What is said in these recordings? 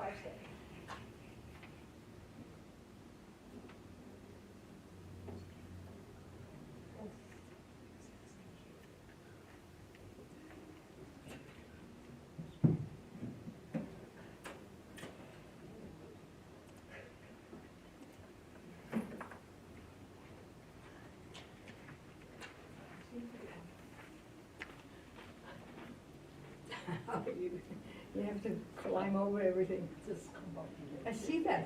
5 seconds. You have to climb over everything. Just come back. I see that.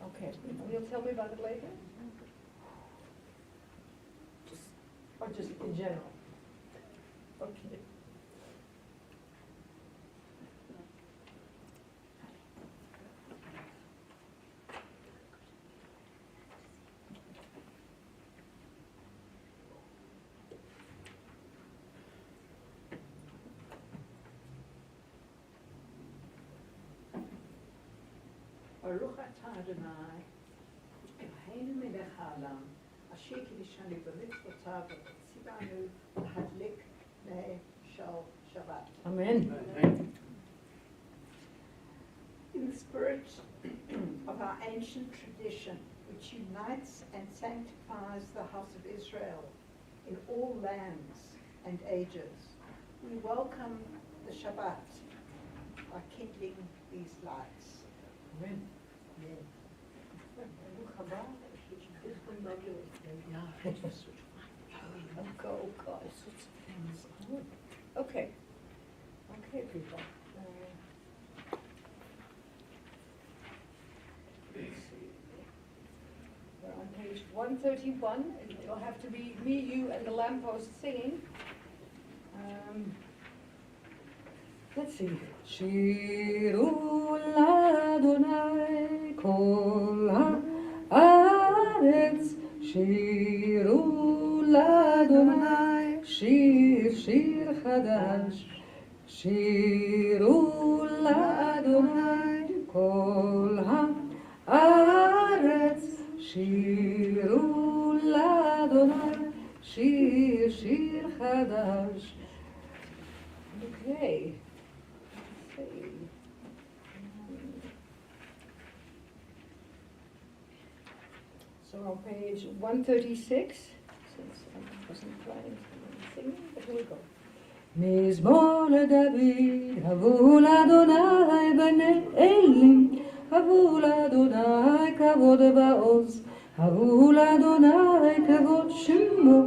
Okay, you'll tell me about it later? Or just in general? Okay. Baruch atah Adonai, Eloheinu melech ha'olam, asher kiddushanu b'mitzvotav v'tzivanu lahadlik neh shel Shabbat. Amen. In the spirit of our ancient tradition, which unites and sanctifies the house of Israel in all lands and ages, we welcome the Shabbat by kindling these lights. Amen. Okay. Okay, people. Let's see. We're on page 131. It'll have to be me, you, and the lamppost singing. Let's see. Shiru l'Adonai kol ha'aretz, Shiru l'Adonai, shir chadash, Shiru l'Adonai kol ha'aretz, Shiru l'Adonai, shir chadash. Okay. So on page 136, since I wasn't planning singing, but here we go. מזמור לדוד, הבו לאדוני בני אלים, הבו לאדוני כבוד בעוז, הבו לאדוני כבוד שמו,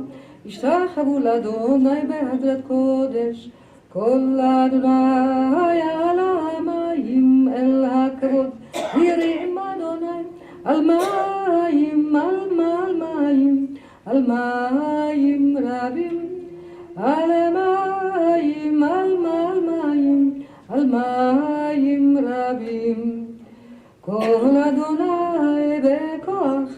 השתחוו לאדוני בהדרת קודש, כל אדוני על המים אל הכבוד, יראים אדוני על מים, על מים רבים, על מים, על מים רבים. כל אדוני בכוח,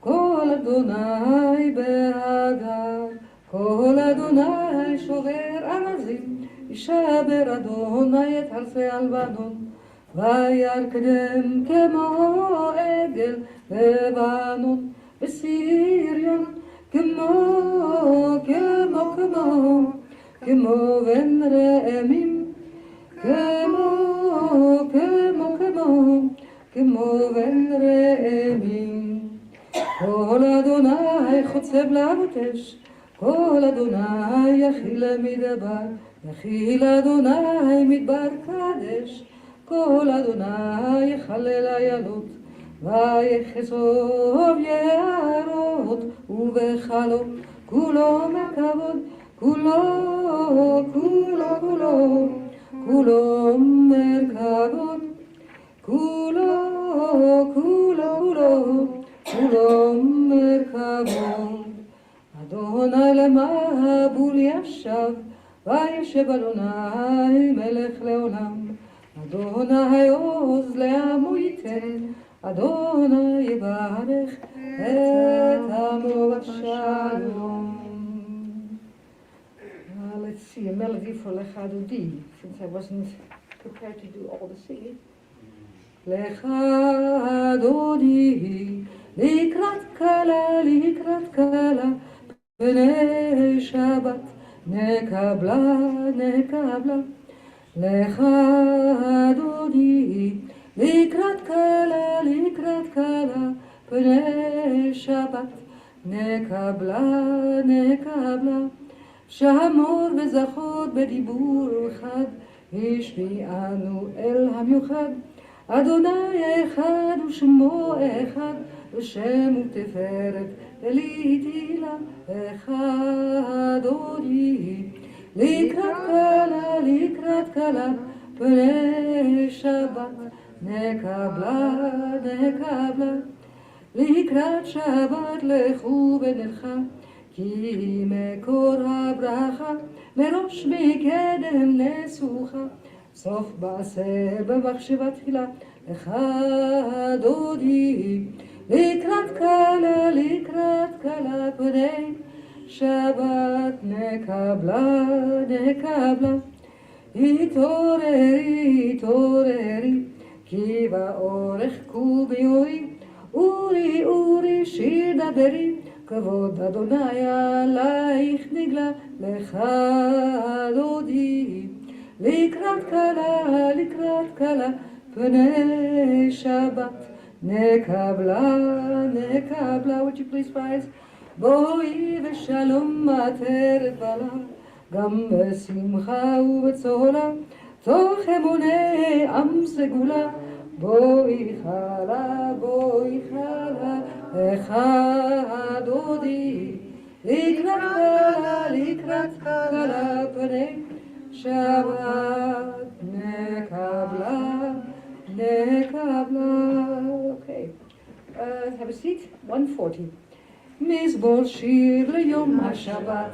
כל אדוני בהדר, כל אדוני שובר ארזים, ישבר אדוני את הרסי הלבנון, וירקדם כמו עגל לבנון, בסיריון כמו בן רעמים, כמו בן רעמים. כל אדוני חוצב לאבותש, כל אדוני יכיל מדבר, יכיל אדוני מדבר קדש, כל אדוני יחלל איילות, ויחצוב יערות ובחלום, כולו מכבוד, כולו מרכבות, כולו מרכבות. אדוני למבול ישב, וישב אדוני מלך לעולם. אדוני עוז לעמו ייתן, אדוני יברך את עמו בשלום. Let's see, a melody for Lecha Dodi, since I wasn't prepared to do all the singing. Lecha Dodi, לקראת קלה, בני שבת, נקבלה, לך אדוני, לקראת כלה, פני שבת, נקבלה, שמור וזכות בדיבור אחד, השמיענו אל המיוחד, אדוני אחד ושמו אחד, ושם ותפארת ולתהילה, לך אדוני, לקראת כלה, פני שבת, נקבלה, לקראת שבת לכו ונלכה, כי מקור הברכה, מראש מקדם נסוכה, סוף מעשה במחשבה תחילה, לך דודי, לקראת כלה, פני שבת נקבלה, התעוררי, כי באורך קובי אורי, שיר דברי, כבוד אדוני עלייך נגלה, לך דודי, לקראת כלה, פני שבת נקבלה, would you please rise? בואי ושלום עטרת בלה, גם בשמחה ובצהלה, תוך אמוני עם סגולה, בואי חלה, לך דודי, לקראת כלה, פני שבת נקבלה. Okay, have a seat. 140. מזמור שיר ליום השבת,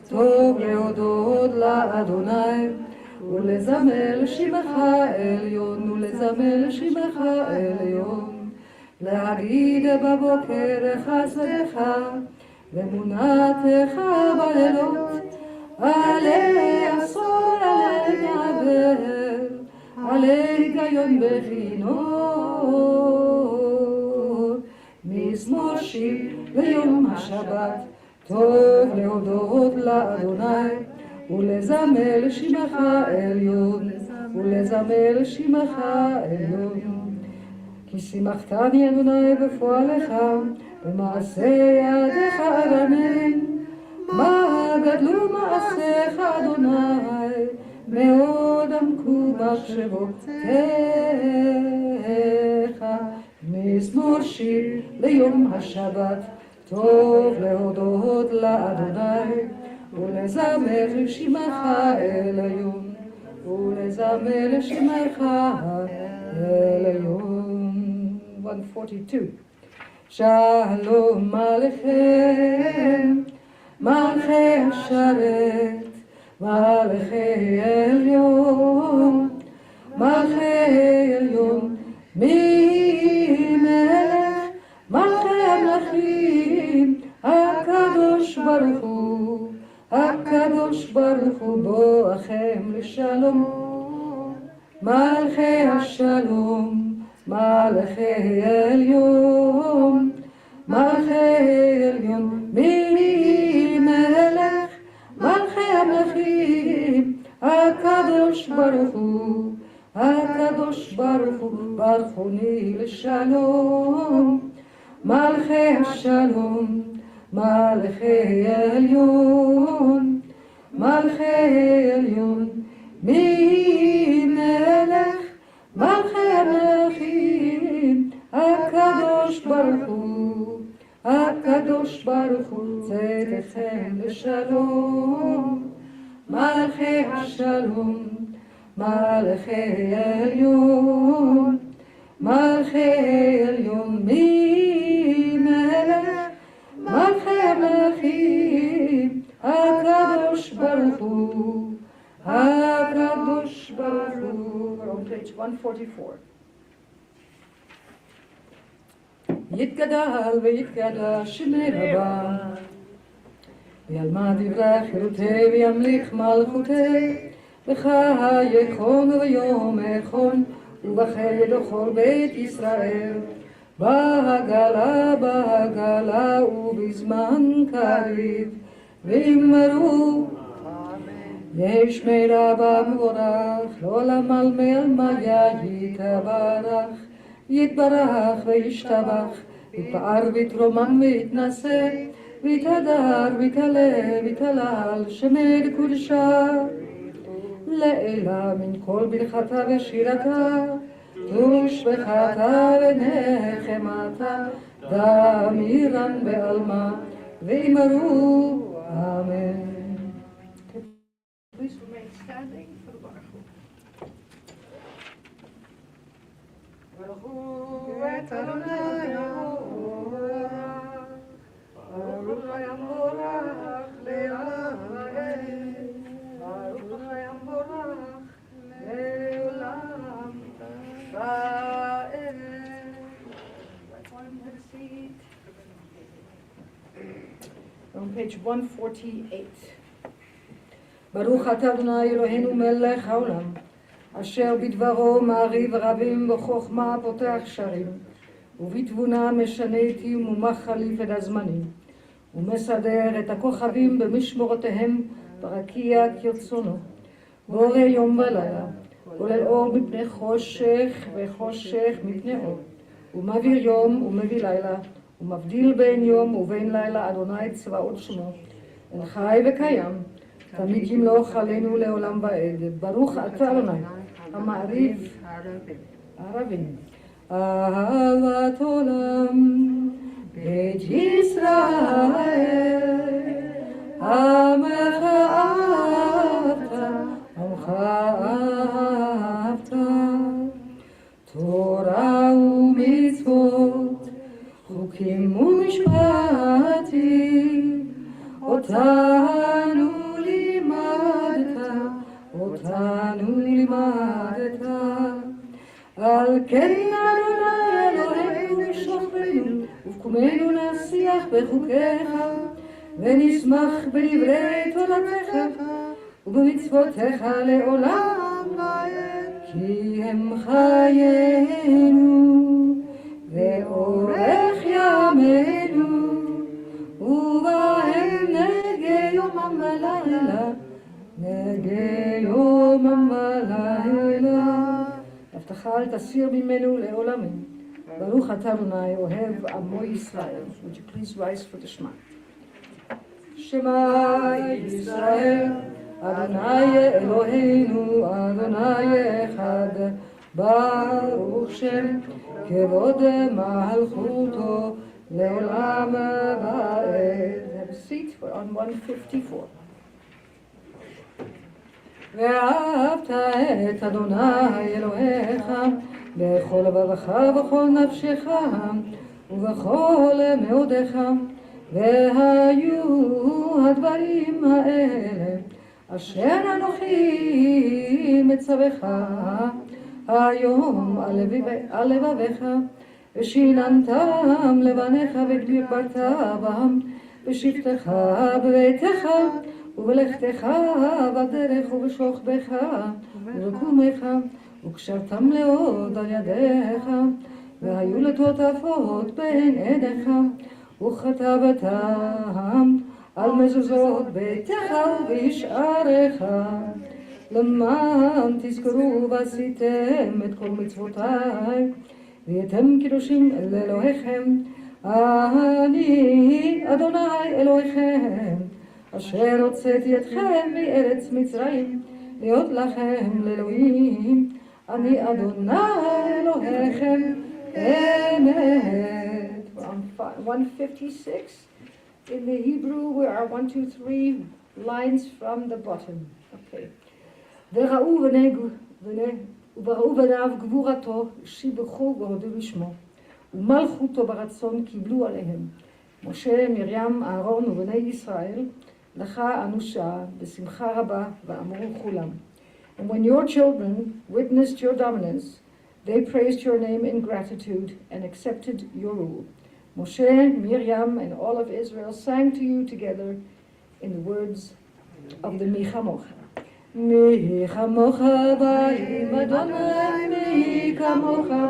טוב להודות לאדוני, ולזמר שמך עליון, להגיד בבוקר חסדך, ואמונתך בלילות, עלי עשור, עלי מעבר, עלי היגיון בכינור. מזמור שיר ליום השבת, טוב להודות לאדוני, ולזמר שמך עליון, כי שימחתני אדוני בפועלך, במעשה ידיך ארנן, מה גדלו מעשיך אדוני, מאוד עמקו מחשבותיך. מזמור שיר ליום השבת, טוב להודות לאדוני, ולזמר שמך עליון, עליון. 142. שלום עליכם, מלכי השרת, מלכי עליון, מי מלך, מלכי המלכים, הקדוש ברוך הוא בואכם לשלום. מלכי השלום, מלכי עליון, מי מלך, מלכי המלכים, הקדוש ברוך הוא, ברכוני לשלום. מלכי השלום, מלכי עליון, מי מלך, מלכי המלכים, הקדוש ברוך הוא, צאתכם לשלום. מלכי השלום, מלכי עליון, מי מלך, מלכי המלכים, הקדוש ברוך הוא. We're on page 144. יתגדל ויתקדש שמי רבה, וילמד דברי חירותי וימליך מלכותי, בחייכון ויום איכון, ובחיי דכל בית ישראל, בהגלה ובזמן קריב, ואמרו יש מי רבה מבורך, לא למלמיה יתברך וישתבח, יתפאר ויתרומם ויתנשא, ויתהדר ויתעלה ויתהלל שמי לקודשה. לעילה מן כל ברכתה ושירתה, ושבחתה ונחמתה, דמירן בעלמה, ואמרו אמן. Please remain standing for the Baruch. Baruch et Adonai Baruch Hayam Borach le'alayim, Baruch Hayam Borach le'olam va'ed. Everyone have a seat. On page 148. ברוך אתה אדוני אלוהינו מלך העולם, אשר בדברו מעריב רבים בחוכמה פותח שרים, ובתבונה משנה תיאום ומחליף את הזמנים, ומסדר את הכוכבים במשמורותיהם ברקיע כרצונו, בורא יום ולילה, כולל אור מפני חושך וחושך מפני אור, ומעביר יום ומביא לילה, ומבדיל בין יום ובין לילה, אדוני צבאות שמו, אין חי וקיים, תמיד ימלוך עלינו לעולם ועד. ברוך אתה אדוני, המעריב ערבים. אהבת עולם, בית ישראל, עמך אהבת, עמך אהבת, תורה ומצוות, חוקים ומשפטים, אותנו לימדת, על כן אדוני אלוהינו נשלח בנו, ובקומנו נשיח בחוקיך, ונשמח בדברי תורתך, ובמצוותיך לעולם ועד, כי הם חיינו, ואורך ימינו, ובהם נגה יומם ולילה, נגה יומם ולילה. הבטחה אל תסיר ממנו לעולמים. ברוך אתה אדוני אוהב עמו ישראל. Would you please rise for the Shema? שמע ישראל, אדוני אלוהינו, אדוני אחד, ברוך שם כבוד מלכותו לעולם ועד. Have a seat, we're on 154. ואהבת את אדוני אלוהיך בכל לבבך ובכל נפשך ובכל מאודך, והיו הדברים האלה אשר אנוכי מצווך היום על לבביך, ושיננתם לבניך ודברת בהם בשבתך בביתך ובלכתך בדרך ובשוכבך ובקומך, וקשרתם לעוד על ידיך, והיו לטוטפות בין עדיך, וכתבתם על מזוזות ביתך ובשעריך, למען תזכרו ועשיתם את כל מצוותיי, והייתם קדושים לאלוהיכם. אני אדוני אלוהיכם, אשר הוצאתי אתכם מארץ מצרים, להיות לכם לאלוהים. אני אדוני אלוהיכם אמת. On 156 in the Hebrew, we are 1, 2, 3 lines from the bottom. Okay. וראו בניו גבורתו, שיבחו והודו בשמו, ומלכותו ברצון קיבלו עליהם. משה, מרים, אהרון ובני ישראל, לך אנושה בשמחה רבה, ואמרו כולם. And when your children witnessed your dominance, they praised your name in gratitude and accepted your rule. Moshe, Miriam, and all of Israel sang to you together in the words of the Mi Chamocha. Mi Chamocha ba'im Adonai, Mi Chamocha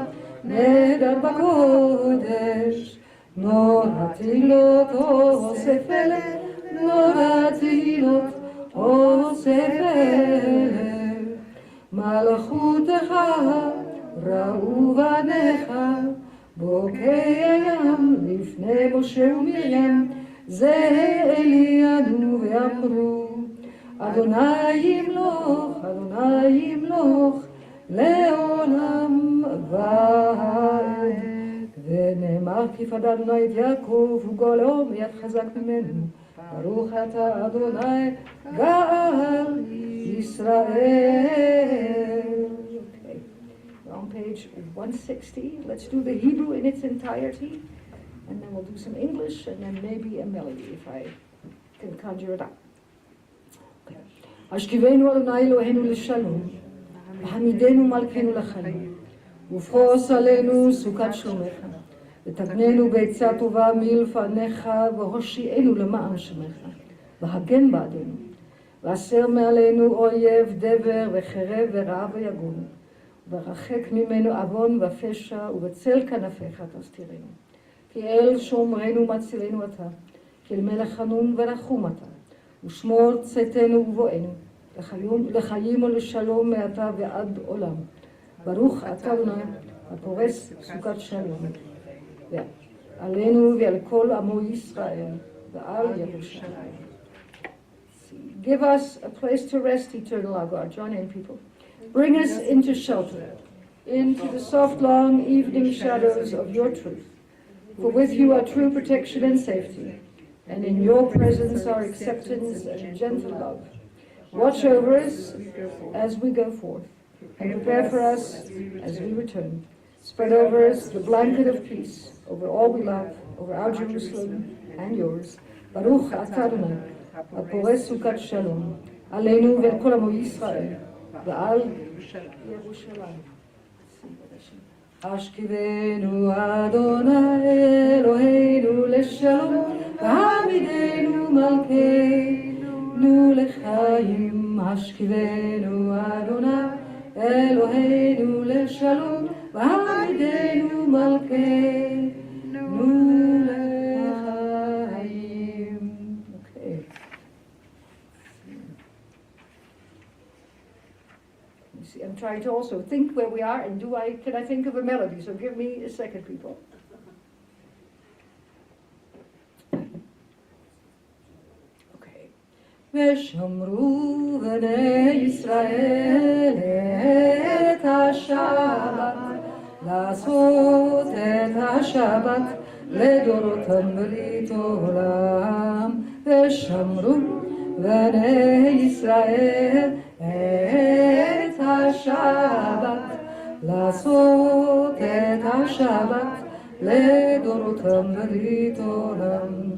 neder b'kodesh, Nora Tehilot Osef Eleh, Nora Tehilot Osef Eleh. מלכותך ראו בניך בוקי הים לפני משה ומרים זה אלינו ואמרו אדוני ימלוך לעולם ועד ונאמר כי פדה אדוני את יעקב וגואלו מיד חזק ממנו ברוך אתה אדוני גאל ישראל. Okay. We're on page 160. Let's do the Hebrew in its entirety and then we'll do some English and then maybe a melody if I can conjure it up. Okay. השכיבנו אדוני אלוהינו לשלום והעמידנו מלכנו לחיים ופרוס עלינו סוכת שלומך ותגננו בעצה טובה מלפניך והושיענו למען שמך והגן בעדנו והסר מעלינו אויב דבר וחרב ורעב ויגון ורחק ממנו עוון ופשע ובצל כנפיך תסתירנו כי אל שומרנו מצילנו אתה כי אל מלך חנון ורחום אתה ושמור צאתנו ובואנו לחיים ולשלום מעתה ועד עולם ברוך אתה אדוני הפורס סוכת שלום ועלינו ועל כל עמו ישראל ועל ירושלים. Give us a place to rest, eternal our God. Join in, people. Bring us into shelter, into the soft, long evening shadows of your truth. For with you are true protection and safety, and in your presence are acceptance and gentle love. Watch over us as we go forth, and prepare for us as we return. Spread over us the blanket of peace, over all we love, over our Jerusalem and yours. Baruch atah Adonai, הפורס סוכת שלום, עלינו ועל כל עמו ישראל, ועל ירושלים. השכיבנו אדוני אלוהינו לשלום, והעמידנו מלכנו לחיים. השכיבנו אדוני אלוהינו לשלום, והעמידנו מלכנו לחיים. I'm trying to also think where we are and can I think of a melody? So give me a second, people. Okay. ושמרו בני ישראל את השבת, לעשות את השבת לדורותם ברית עולם. ושמרו בני ישראל את השבת, לעשות את השבת לדורותם ברית עולם.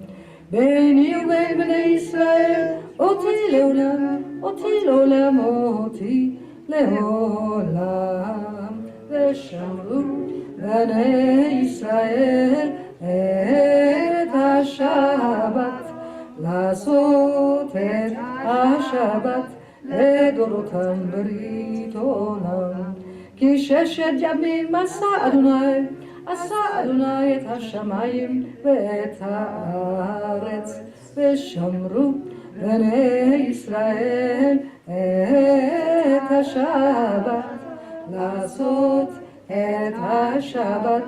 ביני ובין בני ישראל אותי לעולם, אותי לעולם, אותי לעולם. ושמרו בני ישראל את השבת, לעשות את השבת לדורותם ברית עולם. כי ששת ימים עשה אדוני את השמיים ואת הארץ. ושמרו בני ישראל את השבת, לעשות את השבת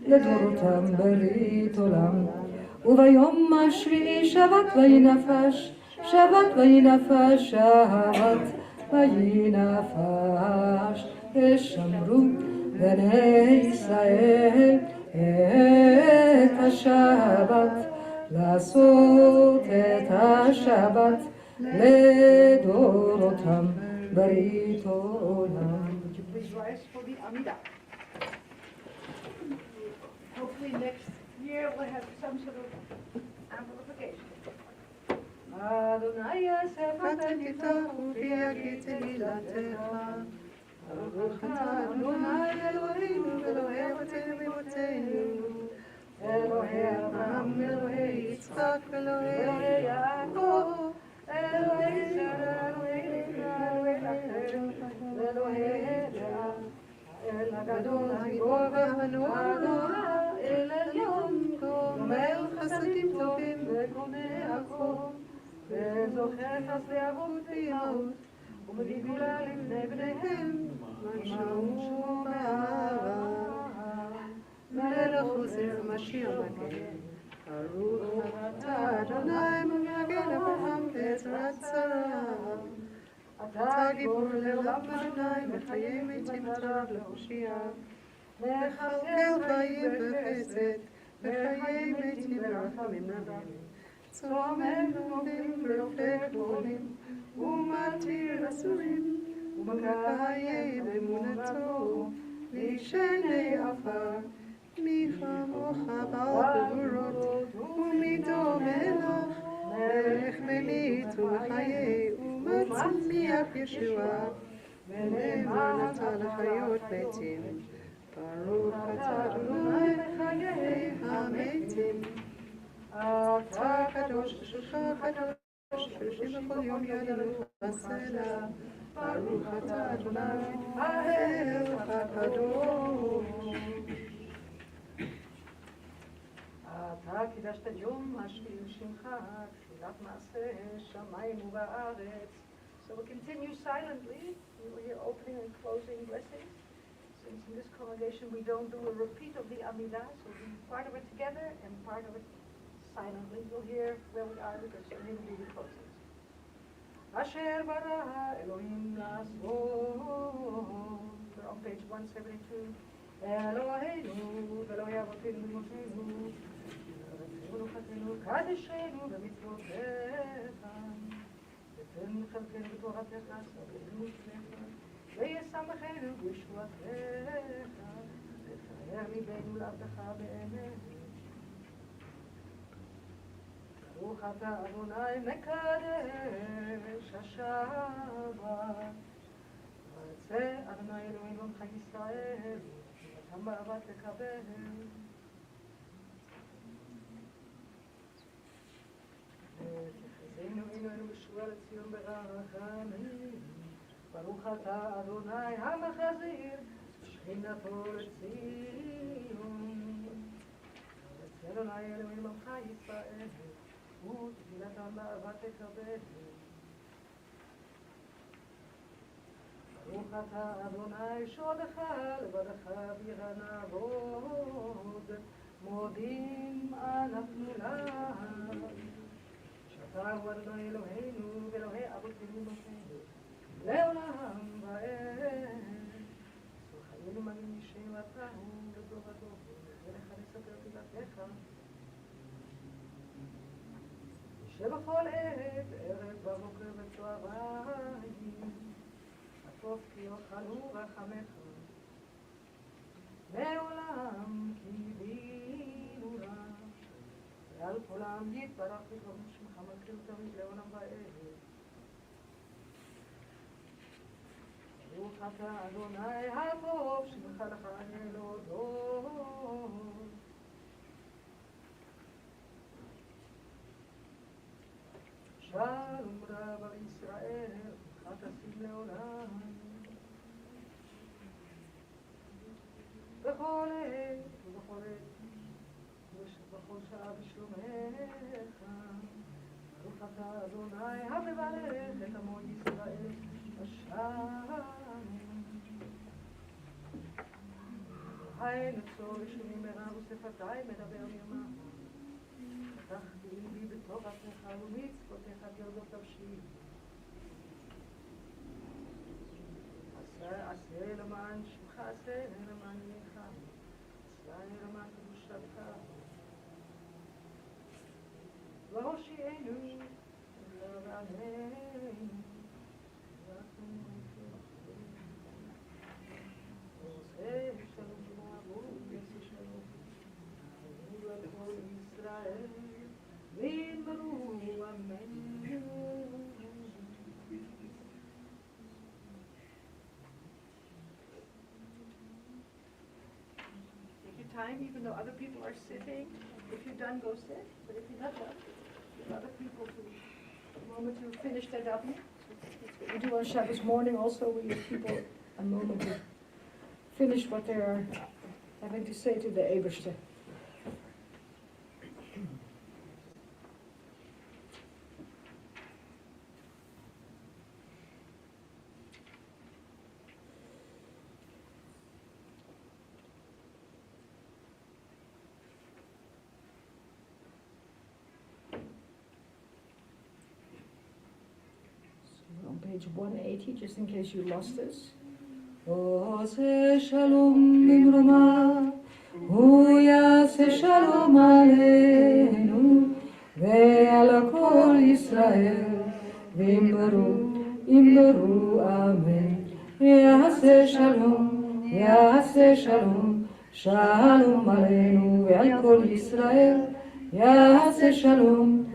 לדורותם ברית עולם. וביום השביעי שבת וינפש, שבת וינפש, שבת וינפש. ושמרו בני ישראל את השבת, לעשות את השבת לדורותם ברית עולם. Hopefully next year we'll have some sort of amplification. אדוני יעשה ותתך ויגיד תהילתך. ברוך אתה אדוני אלוהינו ואלוהי אבותינו ואבותינו, אלוהי אברהם ואלוהי יצחק ואלוהי יעקב, אלוהי שרה ואלוהי דעה, אל הגדול הגיבור והנורא, אל עליון גומר חסדים טובים וקונה הכל, וזוכר חסדי אבות ואימהות, ומביא גאולה לבני בניהם השיר מגן. ברוך אתה אדוני מגן אברהם בעזרתו. אתה גיבור לעולם אדוני מחיי מתים עליו להושיע. מכלכל חיים בחסד וחיי מתים ברחמים רבים. צומם ועובדים ורופא גבולים ומתיר אסורים ומקיים אמונתו לישני עפר. מי כמוך בעל גבורות ומידו מלך מלך ממית ומחיה ומצמיח ישועה ונאמן אתה לחיות מתים. ברוך אתה אדוני מחיי המתים. אתה קדוש ושמך קדוש ויושב בכל יום ידנו בסלע. ברוך אתה אדוני האל הקדוש. אתה קידשת יום השביעי לשמך, תפילת מעשה שמיים ובארץ. So we'll continue silently. We will hear opening and closing blessings. Since in this congregation we don't do a repeat of the Amidah, so we do part of it together and part of it silently. You'll hear where we are because we're going to do the closings. Asher bara Elohim לעשות. We're on page 172. אלוהינו ואלוהי אבותינו ומותינו, ונוחתנו קדשנו במצוותיך, ותן חלקנו בתורתך, סבלנו לפניך, וישמחנו בישועתך, ותאר ליבנו לעבדך באמת. ברוך אתה אדוני מקדש השבת, ויצא אדוני אלוהינו עמך ישראל, ונתן באהבת לקבל. ותחזינו עינינו בשובע לציון ברחמים. ברוך אתה אדוני המחזיר שכינתו לציון. ויצא אדוני אלוהינו עמך ישראל, ותפילתם באהבת לקבל. ברוך אתה אדוני שודך לבדך בירה נעבוד, מודים אנחנו לך. שאתה הוא אדוני אלוהינו ואלוהי אבותינו ומותינו לעולם ועד. חיינו מגן נשמתנו לדור הדור, ולך נספר תהילתך. שבכל עת ערב בבוקר בצהריים, טוב כי אוכלו רחמך, מעולם קיווינו לה, ועל כולם יתברך וגרום שמך מלכנו תמיד לעולם ועד. ברוך אתה אדוני הטוב שמך לך להודות. שלום רב על ישראל, תשים לעולם. בכל עת ובכל עת ובכל שעה בשלומך. ברוך אתה אדוני המברך את עמו ישראל בשלום. היי נצור לשוני מרב ושפתי מדבר ימה. פתחתי ליבי בתורתך ומצוותיך תרדוף נפשי. עשה למען שמך, עשה למען ימך, עשה למען קדושתך. והושיענו לבעדנו, עושה שלום ועבור יעשה שלום, ולכל ישראל ויאמרו אמן. Time, even though other people are sitting. If you're done, go sit. But if you're not done, give other people a moment to finish their davening. That's what we do on Shabbos morning also. We give people a moment to finish what they are having to say to the Eberste. page 180, just in case you lost this. Ose shalom bimroma, hu yase shalom aleinu, ve'al kol Yisrael, v'imberu amen. Yase shalom, shalom aleinu, ve'al kol Yisrael, yase shalom,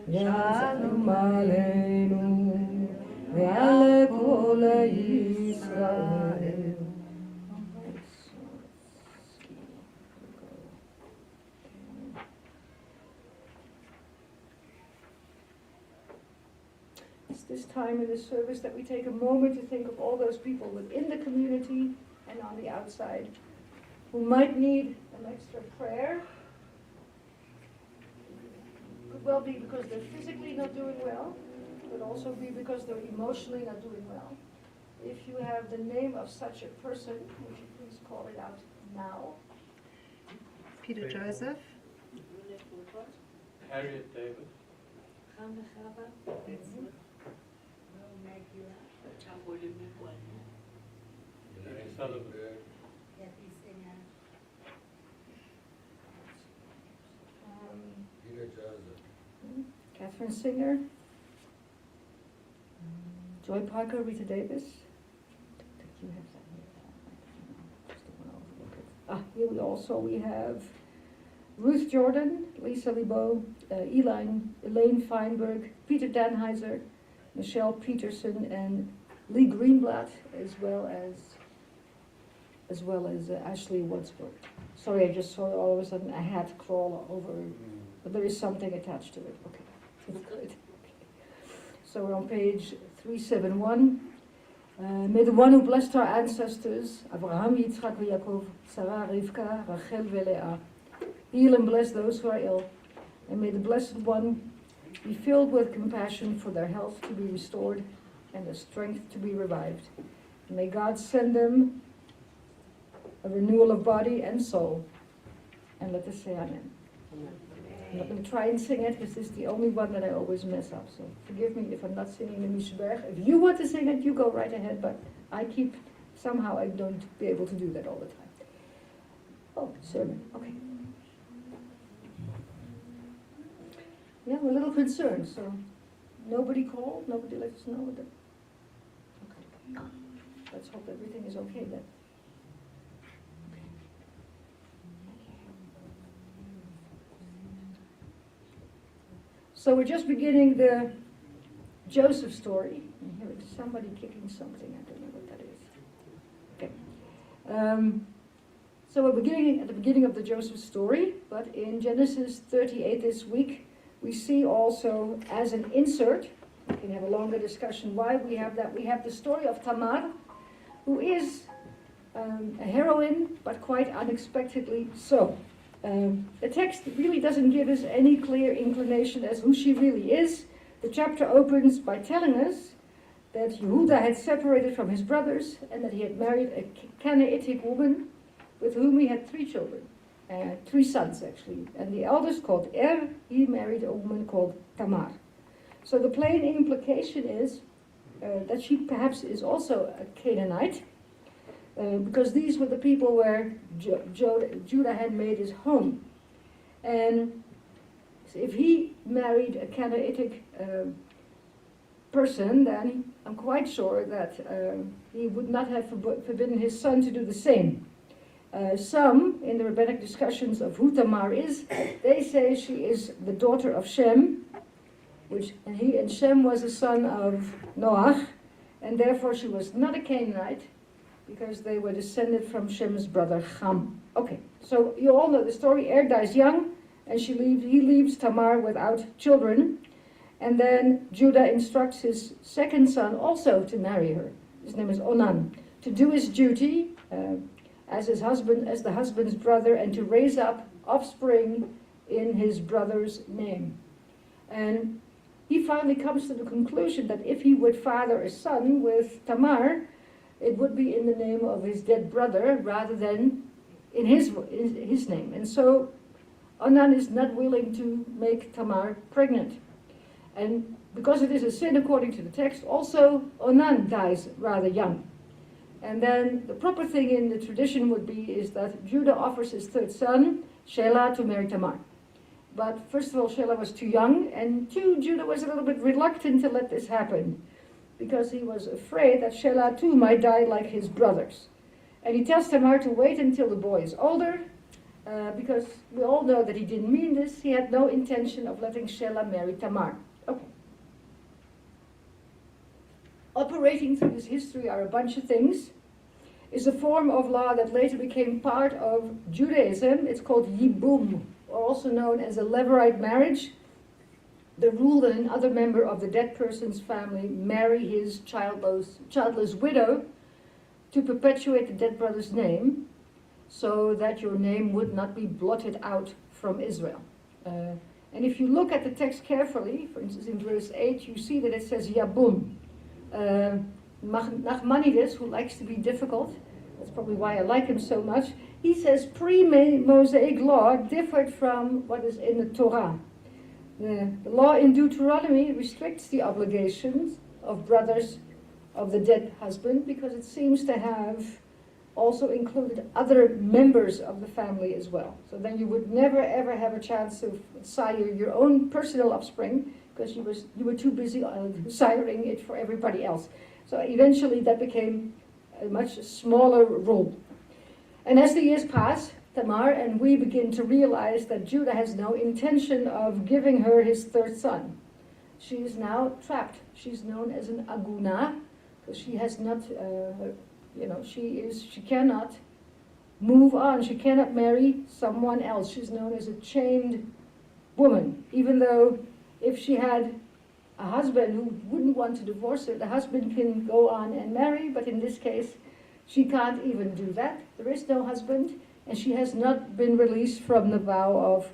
shalom aleinu. ועל כל ישראל. It's this time in the service that we take a moment to think of all those people within the community and on the outside who might need an extra prayer. Could well be because they're physically not doing well. Could also be because they're emotionally not doing well. If you have the name of such a person, would you please call it out now? Peter Joseph. Harriet David. Sullivan. Catherine Singer. Joy Parker, Rita Davis. You have that here. Here we have Ruth Jordan, Lisa Libo, Elaine Feinberg, Peter Danheiser, Michelle Peterson, and Lee Greenblatt, as well as Ashley Wadsworth. Sorry, I just saw all of a sudden a hat crawl over, but there is something attached to it. Okay, that's good. So we're on page 371. May the one who blessed our ancestors, Abraham, Yitzchak, Yaakov, Sarah, Rivka, Rachel, Leah, heal and bless those who are ill. And may the Blessed One be filled with compassion for their health to be restored and their strength to be revived. And may God send them a renewal of body and soul. And let us say amen. I'm not going to try and sing it because this is the only one that I always mess up. So forgive me if I'm not singing the Mishberach. If you want to sing it, you go right ahead. But somehow I don't be able to do that all the time. Oh, sermon. Okay. Yeah, we're a little concerned. So nobody called. Nobody let us know that. Okay. Let's hope everything is okay then. So we're just beginning the Joseph story. And here is somebody kicking something. I don't know what that is. Okay. So we're beginning at the beginning of the Joseph story, but in Genesis 38 this week, we see also as an insert, we can have a longer discussion why we have that. We have the story of Tamar, who is a heroine, but quite unexpectedly so. The text really doesn't give us any clear inclination as who she really is. The chapter opens by telling us that Yehuda had separated from his brothers and that he had married a Canaanitic woman with whom he had 3 children, 3 sons actually. And the eldest, called he married a woman called Tamar. So the plain implication is that she perhaps is also a Canaanite, because these were the people where Judah had made his home. And if he married a Canaanitic person, then I'm quite sure that he would not have forbidden his son to do the same. Some, in the rabbinic discussions of who Tamar is, they say she is the daughter of Shem, and Shem was the son of Noach, and therefore she was not a Canaanite, because they were descended from Shem's brother Ham. Okay, so you all know the story. dies young, and he leaves Tamar without children. And then Judah instructs his second son also to marry her. His name is Onan, to do his duty as the husband's brother, and to raise up offspring in his brother's name. And he finally comes to the conclusion that if he would father a son with Tamar, it would be in the name of his dead brother rather than in his name. And so Onan is not willing to make Tamar pregnant. because it is a sin according to the text, also Onan dies rather young. And then the proper thing in the tradition would be is that Judah offers his third son, Shelah, to marry Tamar. But first of all, Shelah was too young, and two, Judah was a little bit reluctant to let this happen, because he was afraid that Shelah too might die like his brothers. And he tells Tamar to wait until the boy is older, because we all know that he didn't mean this. He had no intention of letting Shelah marry Tamar. Okay. Operating through this history are a bunch of things. Is a form of law that later became part of Judaism. It's called Yibum, or also known as a levirate marriage. The rule that another member of the dead person's family marry his childless widow to perpetuate the dead brother's name, so that your name would not be blotted out from Israel. And if you look at the text carefully, for instance in verse 8, you see that it says Yabum. Nachmanides, who likes to be difficult, that's probably why I like him so much, he says pre-Mosaic law differed from what is in the Torah. The law in Deuteronomy restricts the obligations of brothers of the dead husband because it seems to have also included other members of the family as well. So then you would never ever have a chance to sire your own personal offspring because you were too busy siring it for everybody else. So eventually that became a much smaller rule. And as the years pass, Tamar and we begin to realize that Judah has no intention of giving her his third son. She is now trapped. She's known as an aguna, because she has not, she cannot move on. She cannot marry someone else. She's known as a chained woman, even though if she had a husband who wouldn't want to divorce her, the husband can go on and marry, but in this case, she can't even do that. There is no husband, and she has not been released from the vow of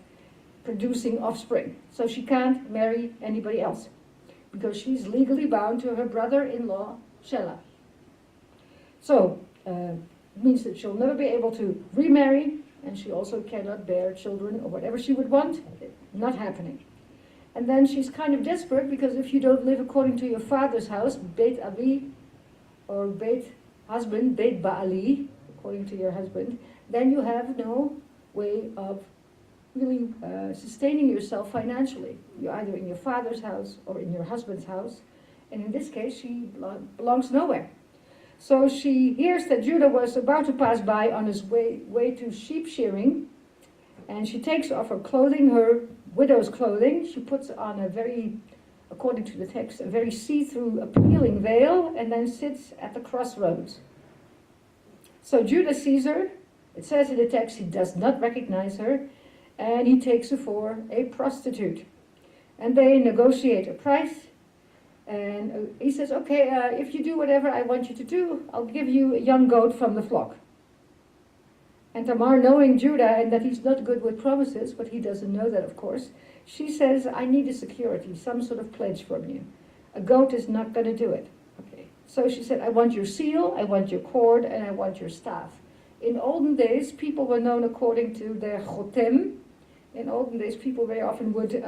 producing offspring. So she can't marry anybody else, because she's legally bound to her brother-in-law, Shelah. So, it means that she'll never be able to remarry, and she also cannot bear children or whatever she would want. Not happening. And then she's kind of desperate, because if you don't live according to your father's house, Beit Avi, or Beit husband, Beit Baali, according to your husband, then you have no way of really sustaining yourself financially. You're either in your father's house or in your husband's house, and in this case, she belongs nowhere. So she hears that Judah was about to pass by on his way to sheep shearing, and she takes off her clothing, her widow's clothing. She puts on a very, according to the text, a very see-through, appealing veil, and then sits at the crossroads. So Judah sees her. It says in the text he does not recognize her, and he takes her for a prostitute. And they negotiate a price, and he says, okay, if you do whatever I want you to do, I'll give you a young goat from the flock. And Tamar, knowing Judah and that he's not good with promises, but he doesn't know that, of course, she says, I need a security, some sort of pledge from you. A goat is not going to do it. Okay. So she said, I want your seal, I want your cord, and I want your staff. In olden days, people were known according to their chotem. In olden days, people very often would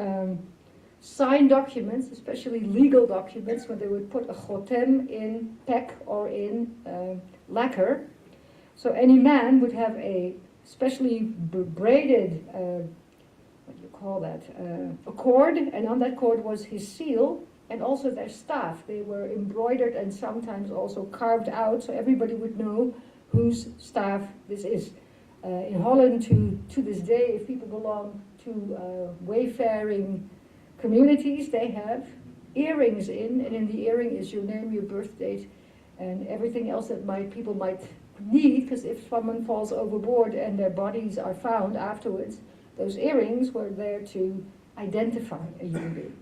sign documents, especially legal documents, when they would put a chotem in pek or in lacquer. So any man would have a specially braided, what do you call that, a cord, and on that cord was his seal, and also their staff. They were embroidered and sometimes also carved out, so everybody would know whose staff this is. In Holland, to this day, if people belong to wayfaring communities, they have earrings in, and in the earring is your name, your birth date, and everything else that people might need, because if someone falls overboard and their bodies are found afterwards, those earrings were there to identify a human being.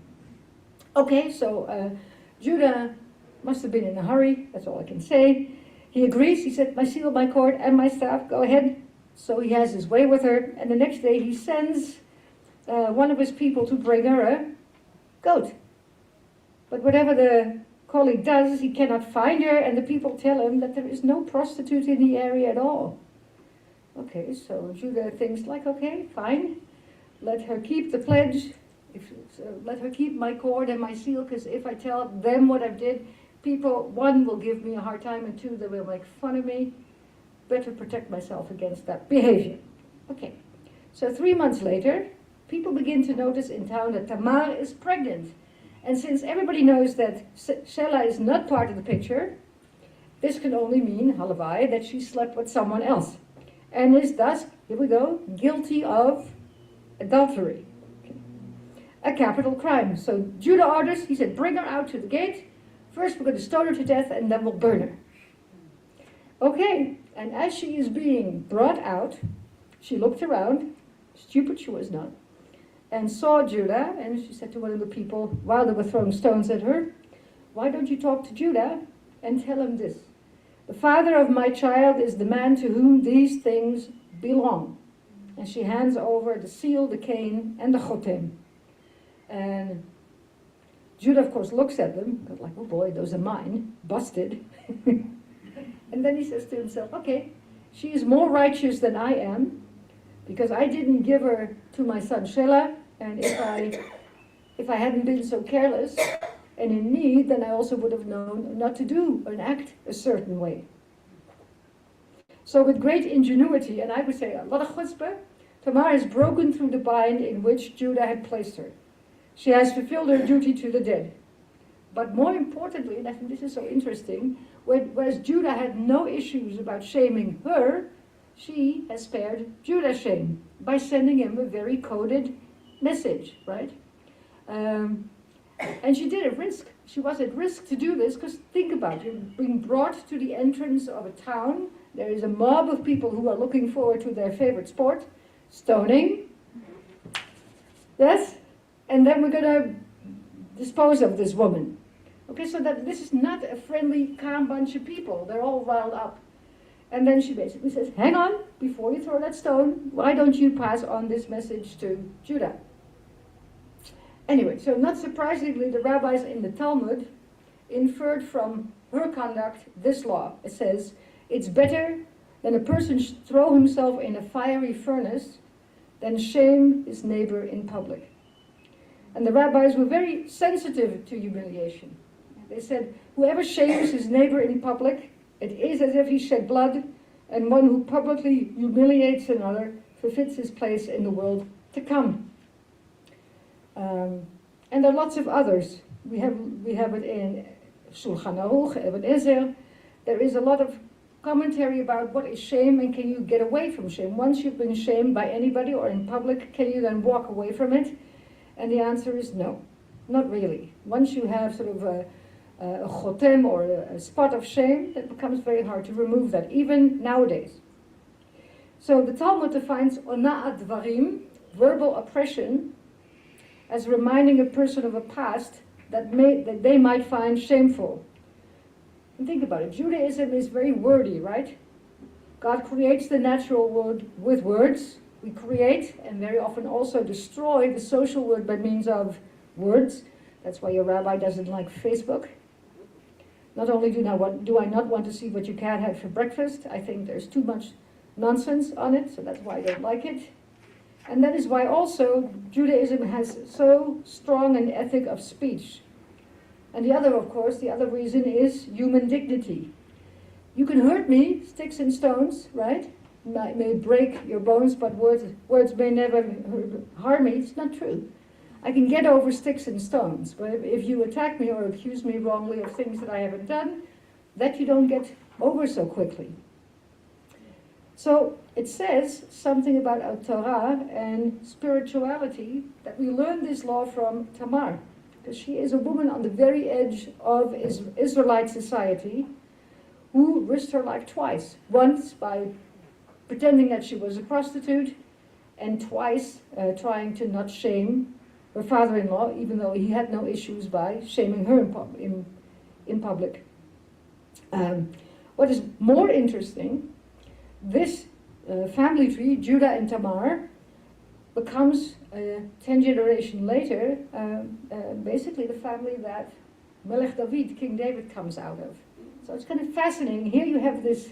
Okay, so Judah must have been in a hurry, that's all I can say. He agrees, he said, my seal, my cord, and my staff, go ahead. So he has his way with her, and the next day he sends one of his people to bring her a goat. But whatever the colleague does, he cannot find her, and the people tell him that there is no prostitute in the area at all. Okay, so Judah thinks like, okay, fine, let her keep the pledge. let her keep my cord and my seal, because if I tell them what I did, people, one, will give me a hard time, and two, they will make fun of me. Better protect myself against that behavior. Okay, so 3 months later, people begin to notice in town that Tamar is pregnant. And since everybody knows that Shelah is not part of the picture, this can only mean, halavai, that she slept with someone else. And is thus, here we go, guilty of adultery. Okay. A capital crime. So Judah orders, he said, bring her out to the gate. First we're going to stone her to death and then we'll burn her. Okay, and as she is being brought out, she looked around, stupid she was not, and saw Judah, and she said to one of the people, while they were throwing stones at her, why don't you talk to Judah and tell him this? The father of my child is the man to whom these things belong. And she hands over the seal, the cane, and the chotem. And Judah, of course, looks at them, like, oh boy, those are mine, busted. And then he says to himself, okay, she is more righteous than I am, because I didn't give her to my son Shelah, and if I hadn't been so careless and in need, then I also would have known not to do and act a certain way. So with great ingenuity, and I would say a lot of chutzpah, Tamar has broken through the bind in which Judah had placed her. She has fulfilled her duty to the dead. But more importantly, and I think this is so interesting, whereas Judah had no issues about shaming her, she has spared Judah's shame by sending him a very coded message, right? And she did at risk. She was at risk to do this, because think about it, you're being brought to the entrance of a town. There is a mob of people who are looking forward to their favorite sport, stoning. Yes? And then we're going to dispose of this woman. Okay, so that this is not a friendly, calm bunch of people. They're all riled up. And then she basically says, hang on, before you throw that stone, why don't you pass on this message to Judah? Anyway, so not surprisingly, the rabbis in the Talmud inferred from her conduct this law. It says, it's better than a person throw himself in a fiery furnace than shame his neighbor in public. And the rabbis were very sensitive to humiliation. They said, whoever shames his neighbor in public, it is as if he shed blood, and one who publicly humiliates another forfeits his place in the world to come. And there are lots of others. We have it in Shulchan Aruch, Even Ezer. There is a lot of commentary about what is shame and can you get away from shame. Once you've been shamed by anybody or in public, can you then walk away from it? And the answer is no, not really. Once you have sort of a chotem or a spot of shame, it becomes very hard to remove that, even nowadays. So the Talmud defines ona'at dvarim, verbal oppression, as reminding a person of a past that they might find shameful. And think about it, Judaism is very wordy, right? God creates the natural world with words. We create and very often also destroy the social world by means of words. That's why your rabbi doesn't like Facebook. Not only do I not want to see what your cat had for breakfast, I think there's too much nonsense on it, so that's why I don't like it. And that is why also Judaism has so strong an ethic of speech. And the other reason is human dignity. You can hurt me, sticks and stones, right? May break your bones, but words may never harm me. It's not true. I can get over sticks and stones, but if you attack me or accuse me wrongly of things that I haven't done, that you don't get over so quickly. So it says something about our Torah and spirituality, that we learn this law from Tamar, because she is a woman on the very edge of Israelite society who risked her life twice. Once by pretending that she was a prostitute, and twice trying to not shame her father-in-law, even though he had no issues by shaming her in public. What is more interesting, this family tree, Judah and Tamar, becomes 10 generations later basically the family that Melech David, King David, comes out of. So it's kind of fascinating. Here you have this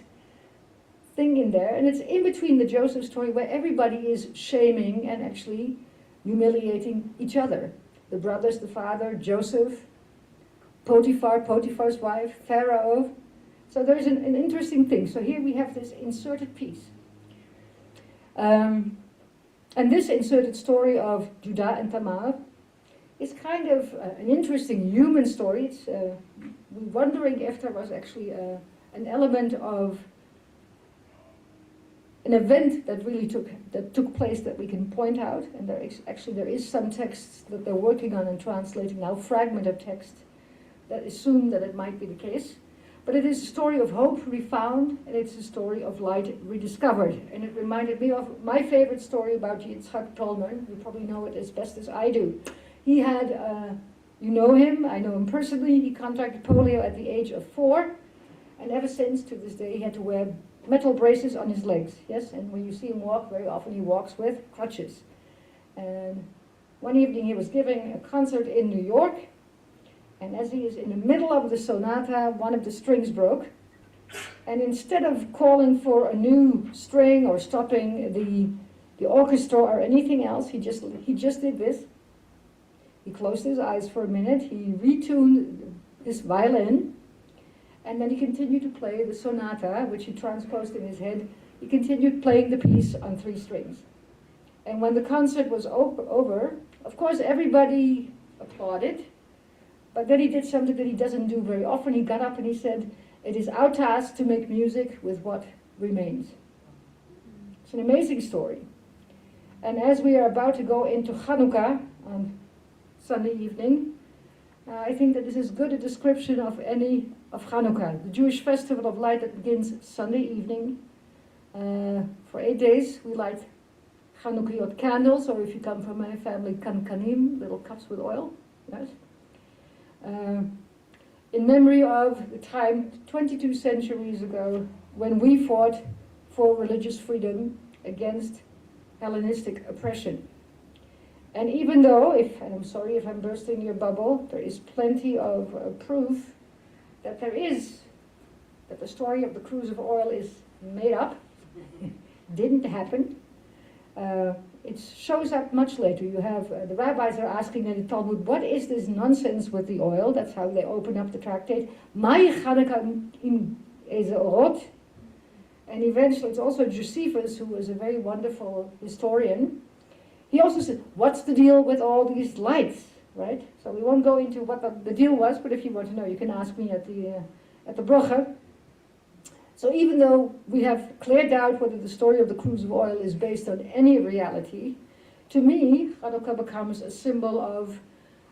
thing in there, and it's in between the Joseph story where everybody is shaming and actually humiliating each other. The brothers, the father, Joseph, Potiphar, Potiphar's wife, Pharaoh. So there's an interesting thing. So here we have this inserted piece. And this inserted story of Judah and Tamar is kind of an interesting human story. It's, we're wondering if there was actually an element of an event that really took place that we can point out. And there is some texts that they're working on and translating now, fragment of text that assume that it might be the case. But it is a story of hope refound, and it's a story of light rediscovered. And it reminded me of my favorite story about Yitzhak Tolman. You probably know it as best as I do. He had, you know him, I know him personally. He contracted polio at the age of 4. And ever since, to this day, he had to wear metal braces on his legs. Yes, and when you see him walk, very often he walks with crutches. And one evening he was giving a concert in New York. And as he is in the middle of the sonata, one of the strings broke. And instead of calling for a new string or stopping the orchestra or anything else, he just did this. He closed his eyes for a minute, he retuned this violin, and then he continued to play the sonata, which he transposed in his head. He continued playing the piece on 3 strings. And when the concert was over, of course everybody applauded. But then he did something that he doesn't do very often. He got up and he said, "It is our task to make music with what remains." It's an amazing story. And as we are about to go into Hanukkah on Sunday evening, I think that this is good a description of Hanukkah, the Jewish festival of light that begins Sunday evening. For 8 days we light Chanukiot candles, or if you come from my family, kankanim, little cups with oil. Yes. In memory of the time 22 centuries ago when we fought for religious freedom against Hellenistic oppression. And even though, and I'm sorry if I'm bursting your bubble, there is plenty of proof that the story of the cruise of oil is made up, didn't happen. It shows up much later. You have, the rabbis are asking in the Talmud, what is this nonsense with the oil? That's how they open up the tractate. Mai Chanukah in Ezeorot. And eventually it's also Josephus, who was a very wonderful historian. He also said, what's the deal with all these lights, right? So we won't go into what the deal was, but if you want to know, you can ask me at the brocha. So even though we have clear doubt whether the story of the cruise of oil is based on any reality, to me, Hanukkah becomes a symbol of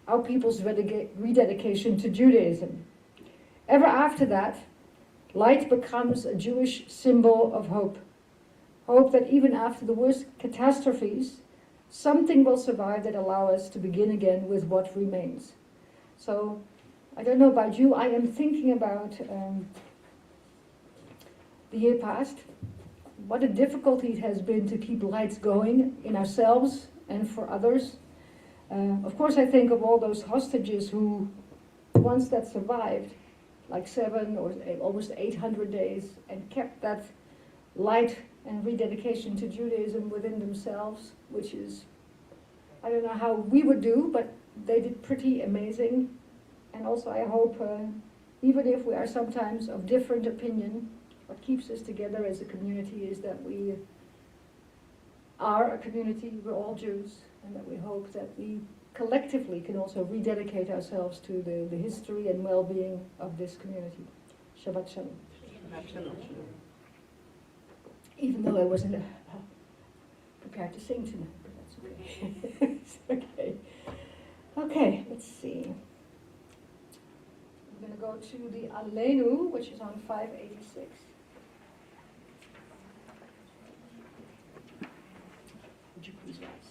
our people's rededication to Judaism. Ever after that, light becomes a Jewish symbol of hope. Hope that even after the worst catastrophes, something will survive that allow us to begin again with what remains. So, I don't know about you, I am thinking about the year past, what a difficulty it has been to keep lights going in ourselves and for others. Of course, I think of all those hostages who, the ones that survived, like 7 or almost 800 days, and kept that light and rededication to Judaism within themselves, which is, I don't know how we would do, but they did pretty amazing. And also I hope, even if we are sometimes of different opinion, what keeps us together as a community is that we are a community, we're all Jews, and that we hope that we collectively can also rededicate ourselves to the history and well-being of this community. Shabbat Shalom. Shabbat Shalom. Even though I wasn't prepared to sing tonight, but that's okay. It's okay. Okay, let's see. We're going to go to the Aleinu, which is on 586. Would you please rise?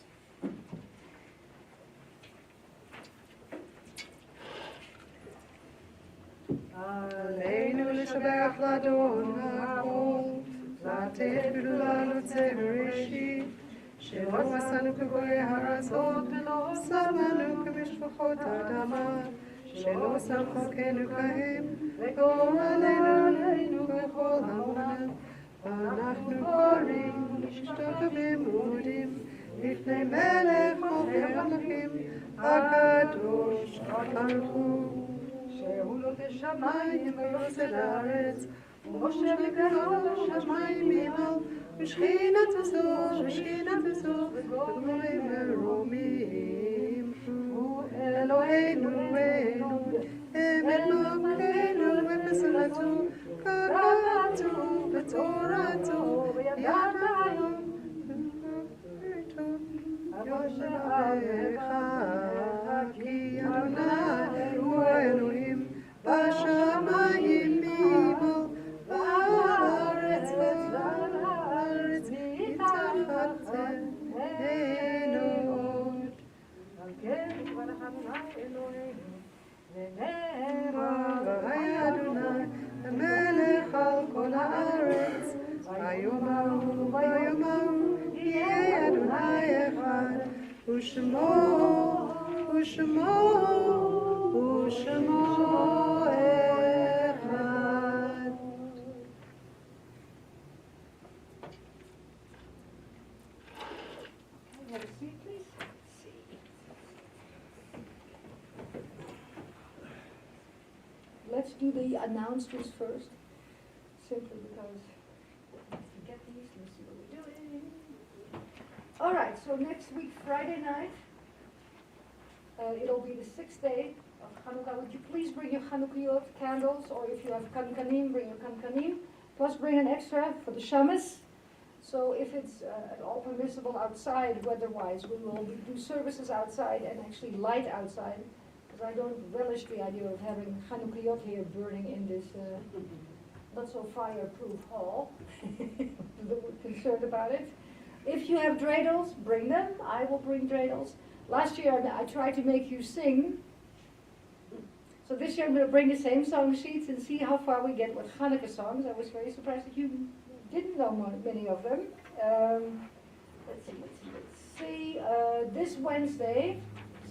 Aleinu l'shabach l'adon ha'ol, לתת גדולה לוצא בראשית, שלא עשינו כגויי הארצות, ולא שמנו כמשפחות האדמה, שלא שם חלקנו כהם, וגורלנו עלינו בכל העולם. ואנחנו קוראים, משתחווים ומודים, לפני מלך מלכי בשמיים ויוצא לארץ, ומשה בגדול השמיים ממעל, ושכינת זו וגויים מרומים. הוא אלוהינו אמת מלכנו ופסולתו, כתוב בתורתו, ידענו יושבך, כי אדוני הוא אלוהים בשמיים ממעל, בארץ מתחתינו. על כן יתברך אדוני אלוהינו, ונאמר והיה אדוני המלך על כל הארץ, ביום ההוא יהיה אדוני אחד, ושמו אחד. Have a seat, please. Let's do the announcements first, simply because I forget these. Let's see what we're doing. All right, so next week, Friday night, it'll be the 6th day of Hanukkah. Would you please bring your Hanukkah candles, or if you have kankanim, bring your kankanim. Plus bring an extra for the shamas. So if it's at all permissible outside, weather-wise, we will do services outside and actually light outside. Because I don't relish the idea of having Hanukkah here burning in this not so fireproof hall. I'm a little concerned about it. If you have dreidels, bring them. I will bring dreidels. Last year I tried to make you sing. So this year I'm going to bring the same song sheets and see how far we get with Hanukkah songs. I was very surprised that you didn't know many of them. Let's see. This Wednesday,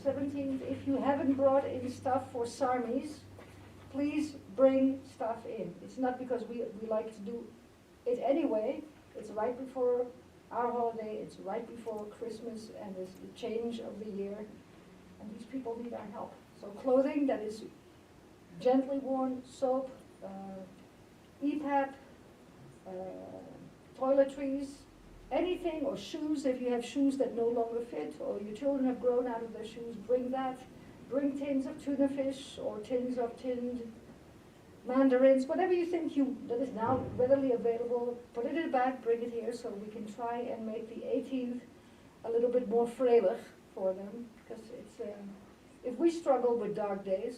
17th, if you haven't brought in stuff for Sarmis, please bring stuff in. It's not because we like to do it anyway. It's right before our holiday. It's right before Christmas and it's the change of the year. And these people need our help. So clothing that is gently worn, soap, EPAP, toiletries, anything, or shoes. If you have shoes that no longer fit, or your children have grown out of their shoes, bring that. Bring tins of tuna fish, or tins of tinned mandarins, whatever you think that is now readily available. Put it in a bag, bring it here, so we can try and make the 18th a little bit more freilich for them, because it's if we struggle with dark days,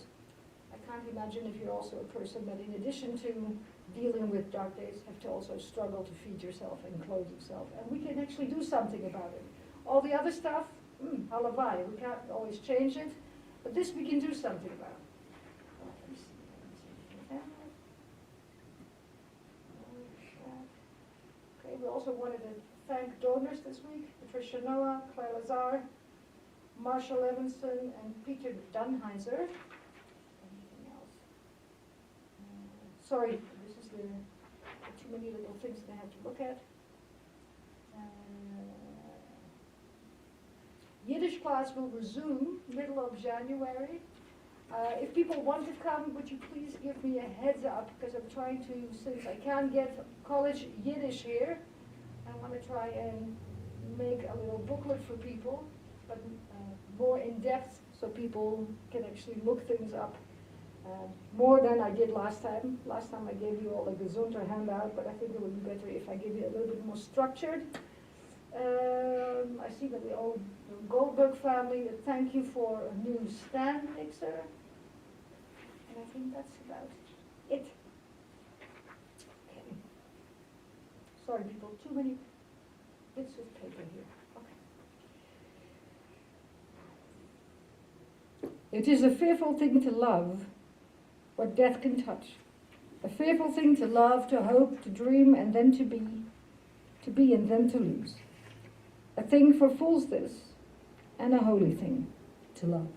I can't imagine if you're also a person that in addition to dealing with dark days have to also struggle to feed yourself and clothe yourself. And we can actually do something about it. All the other stuff, halavai, we can't always change it, but this we can do something about. Okay, we also wanted to thank donors this week: Patricia Noah, Claire Lazar, Marshall Levinson, and Peter Dunheiser. Anything else? Sorry, this is the too many little things that I have to look at. Yiddish class will resume middle of January. If people want to come, would you please give me a heads up, because I'm trying to, since I can't get college Yiddish here, I want to try and make a little booklet for people, but more in depth, so people can actually look things up more than I did last time. Last time I gave you all a Gesundheit handout, but I think it would be better if I give you a little bit more structured. I see that we owe the Goldberg family a thank you for a new stand mixer. And I think that's about it. Okay. Sorry people, too many bits of paper here. Okay. It is a fearful thing to love what death can touch. A fearful thing to love, to hope, to dream, and then to be and then to lose. A thing for fools this, and a holy thing to love.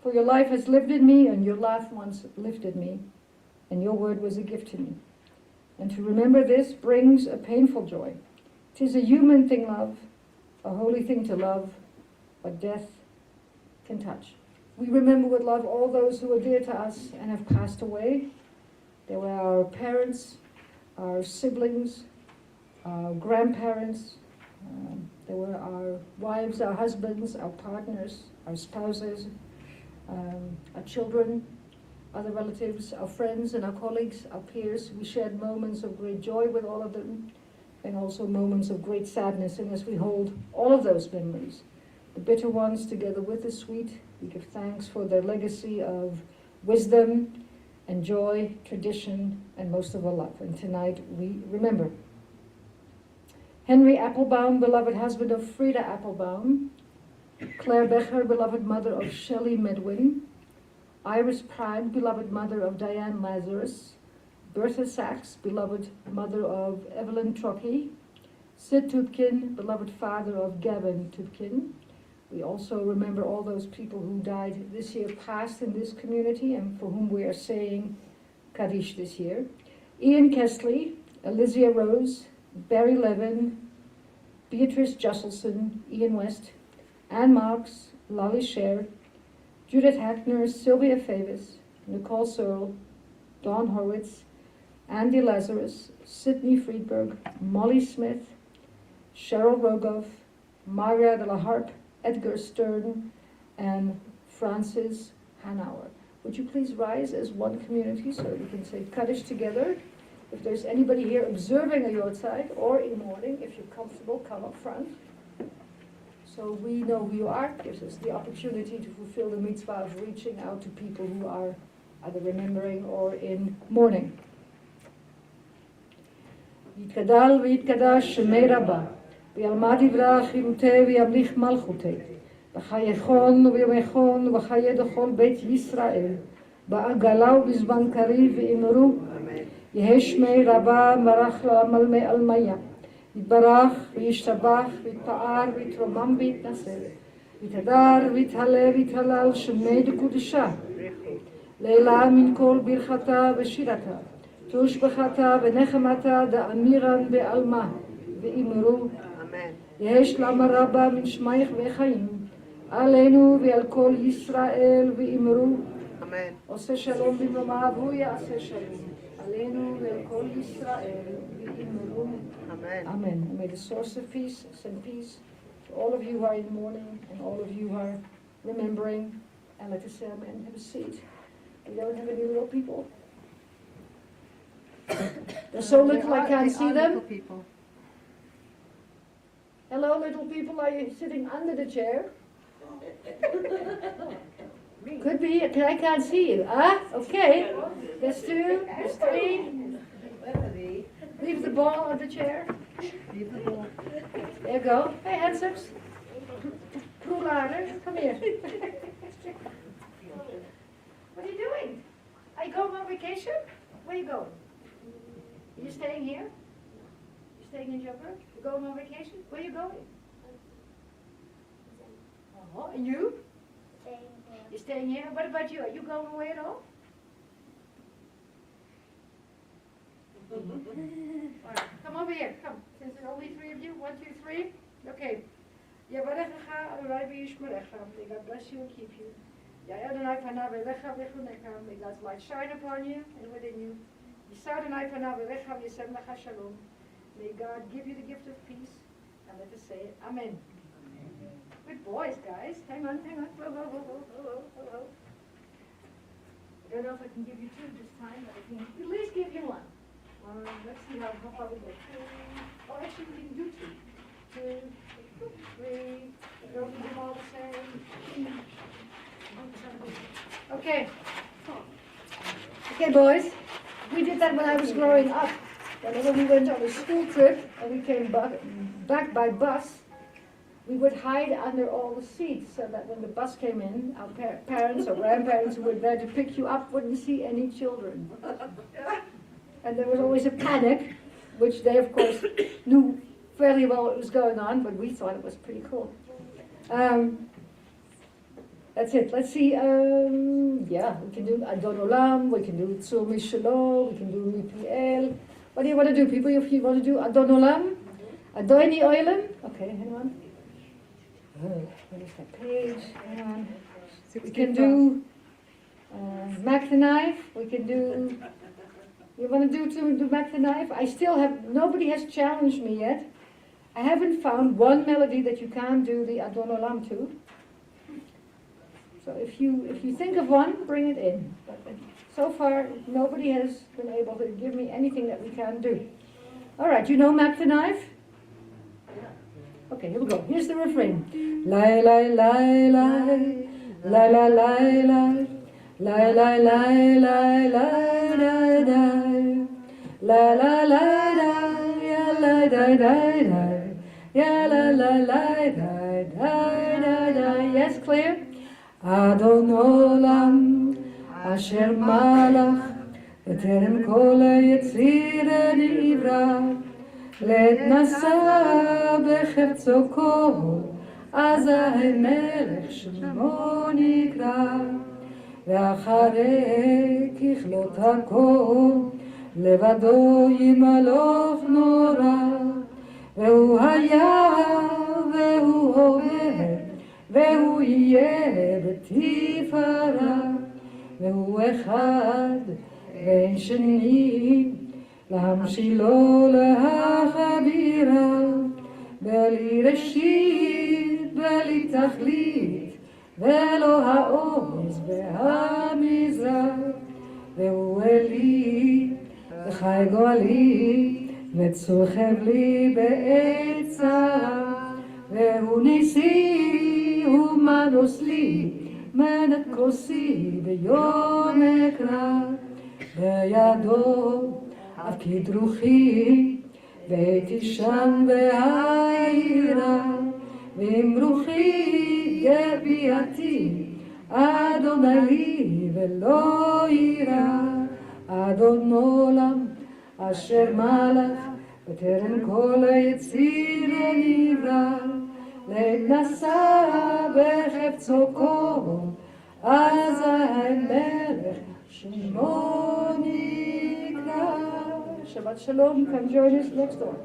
For your life has lived in me, and your laugh once lifted me, and your word was a gift to me. And to remember this brings a painful joy. 'Tis a human thing, love, a holy thing to love, what death can touch. We remember with love all those who are dear to us and have passed away. They were our parents, our siblings, our grandparents. They were our wives, our husbands, our partners, our spouses, our children, other relatives, our friends and our colleagues, our peers. We shared moments of great joy with all of them and also moments of great sadness. And as we hold all of those memories, the bitter ones together with the sweet, we give thanks for their legacy of wisdom and joy, tradition, and most of all love. And tonight we remember Henry Applebaum, beloved husband of Frida Applebaum, Claire Becher, beloved mother of Shelley Medwin, Iris Pride, beloved mother of Diane Lazarus, Bertha Sachs, beloved mother of Evelyn Trockey, Sid Tupkin, beloved father of Gavin Tupkin. We also remember all those people who died this year past in this community and for whom we are saying Kaddish this year. Ian Kesley, Alizia Rose, Barry Levin, Beatrice Jusselson, Ian West, Anne Marks, Lolly Sher, Judith Hackner, Sylvia Favis, Nicole Searle, Dawn Horwitz, Andy Lazarus, Sidney Friedberg, Molly Smith, Cheryl Rogoff, Maria de la Harpe, Edgar Stern, and Francis Hanauer. Would you please rise as one community so that we can say Kaddish together? If there's anybody here observing a Yortzeit or in mourning, if you're comfortable, come up front. So we know who you are. Gives us the opportunity to fulfill the mitzvah of reaching out to people who are either remembering or in mourning. יתגדל ויתקדש שמי רבה, וילמד יברח חילותי וימליך מלכותי, בחייכון ובימיכון ובחיי דכל בית ישראל, בעגלה ובזמן קריב ואמרו, יהא שמי רבה מרח לעמל מעלמיה, יתברך וישתבח ויתפאר ויתרומם ויתנשא, ויתהדר ויתהלל ויתהלל שמי דקודשה, לעילה מן כל ברכתה ושירתה, תושבחתה ונחמתה דאמירן בעלמה, ואמרו, יהא שלמה רבה מן שמייך וחיים, עלינו ועל כל ישראל ואמרו, עושה שלום במרומה והוא יעשה שלום, עלינו ועל כל ישראל ואמרו, Amen. And may the source of peace send peace to all of you who are in mourning and all of you who are remembering. And let us say amen. Have a seat. We don't have any little people. They're so little I can't see them. Hello, little people. Are you sitting under the chair? Could be. I can't see you. Ah, okay. There's two. There's three. Leave the ball on the chair. Leave the ball. There you go. Hey, handsomes. Proelader, come here. What are you doing? Are you going on vacation? Where are you going? Are you staying here? You staying in Joburg? You going on vacation? Where are you going? Oh, and you? Staying here. You're staying here? What about you? Are you going away at all? All right, come over here, come. Since there are only three of you, 1, 2, 3. Okay. Yavarecha Adonai v'yishmerecha. May God bless you and keep you. Adonai panav elecha v'chunecha. May God's light shine upon you and within you. Yisa Adonai panav elecha v'yisem lecha shalom. May God give you the gift of peace. And let us say it. Amen. Good boys, guys. Hang on, hang on. Hello. I don't know if I can give you two this time, but I can at least give you one. Let's see how far we get. Oh, actually, we can do 2. 2, 3. Don't do them all the same. Okay. Okay, boys. We did that when I was growing up. Whenever we went on a school trip and we came back by bus, we would hide under all the seats so that when the bus came in, our parents or grandparents who were there to pick you up wouldn't see any children. And there was always a panic, which they, of course, knew fairly well what was going on, but we thought it was pretty cool. That's it. Let's see. Yeah, we can do Adon Olam, we can do Tzur Mishalo, we can do Mipiel. What do you want to do, people? If you want to do Adon Olam, Adoni Oilam. Okay, hang on. Where's that page? Hang on. We can do Mac the Knife. We can do. You want to do Mac the Knife? I still have. Nobody has challenged me yet. I haven't found one melody that you can't do the Adon Olam to. So if you think of one, bring it in. But so far, nobody has been able to give me anything that we can't do. All right, you know Mac the Knife? Okay, here we go. Here's the refrain. Lie, lie, lie, lie, lie, lie, lie, lie, lie, lie, lie, lie, lie, lie, lie, la la la la, ya la da da da, ya la la la da da da da. Yes, clear? Adon Olam, Asher Malach, בטרם כל היציר נברא, לעת נשא בחפצו כל, עזה המלך שמו נקרא, ואחרי ככלות הכל, לבדו ימלוך נורא, והוא היה והוא הווה, והוא יהיה בתפארה, והוא אחד ואין שני, להמשילו להחבירה, בלי ראשית, בלי תכלית, ולא העוז והמזרח, והוא אלי, וחי גואלי, וצור חבלי בעת צרה, והוא ניסי, הוא מנוס לי, מנת כוסי ביום אקרא, בידו אף כדרוכי, ותישן בהעירה, ועם רוחי גביעתי, אדוני לי ולא יירא, אדון עולם אשר מלך, בטרם כל היציר נברא, לעת נשא בחפצו כל, עזה המלך שמו נקרא. Shabbat Shalom. Come join us next one.